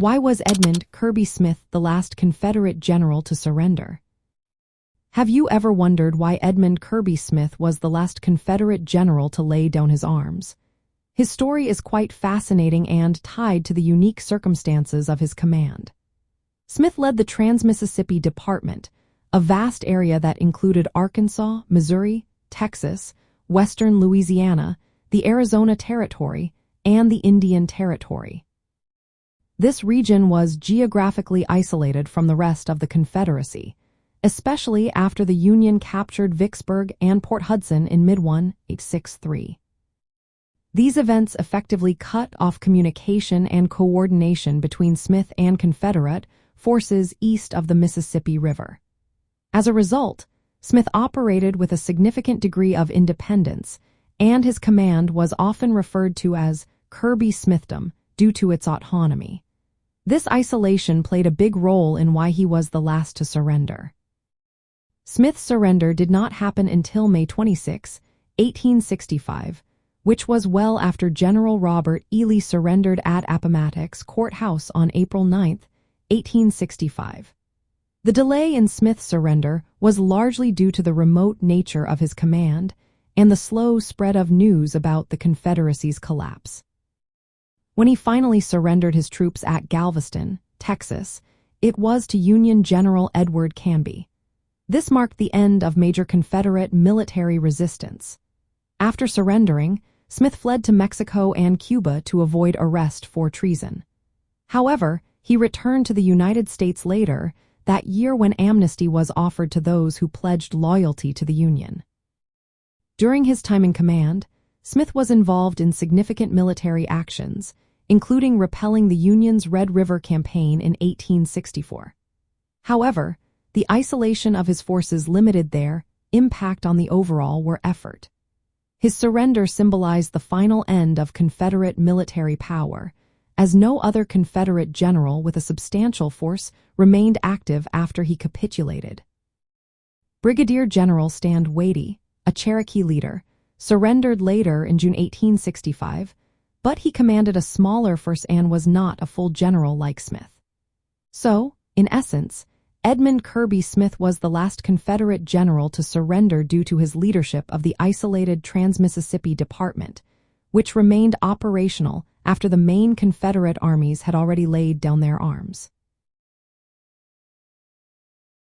Why was Edmund Kirby Smith the last Confederate general to surrender? Have you ever wondered why Edmund Kirby Smith was the last Confederate general to lay down his arms? His story is quite fascinating and tied to the unique circumstances of his command. Smith led the Trans-Mississippi Department, a vast area that included Arkansas, Missouri, Texas, western Louisiana, the Arizona Territory, and the Indian Territory. This region was geographically isolated from the rest of the Confederacy, especially after the Union captured Vicksburg and Port Hudson in mid-1863. These events effectively cut off communication and coordination between Smith and Confederate forces east of the Mississippi River. As a result, Smith operated with a significant degree of independence, and his command was often referred to as Kirby Smithdom due to its autonomy. This isolation played a big role in why he was the last to surrender. Smith's surrender did not happen until May 26, 1865, which was well after General Robert E. Lee surrendered at Appomattox Courthouse on April 9, 1865. The delay in Smith's surrender was largely due to the remote nature of his command and the slow spread of news about the Confederacy's collapse. When he finally surrendered his troops at Galveston, Texas, it was to Union General Edward Canby. This marked the end of major Confederate military resistance. After surrendering, Smith fled to Mexico and Cuba to avoid arrest for treason. However, he returned to the United States later that year when amnesty was offered to those who pledged loyalty to the Union. During his time in command, Smith was involved in significant military actions, including repelling the Union's Red River Campaign in 1864. However, the isolation of his forces limited their impact on the overall war effort. His surrender symbolized the final end of Confederate military power, as no other Confederate general with a substantial force remained active after he capitulated. Brigadier General Stand Watie, a Cherokee leader, surrendered later in June 1865, but he commanded a smaller force and was not a full general like Smith. So, in essence, Edmund Kirby Smith was the last Confederate general to surrender due to his leadership of the isolated Trans-Mississippi Department, which remained operational after the main Confederate armies had already laid down their arms.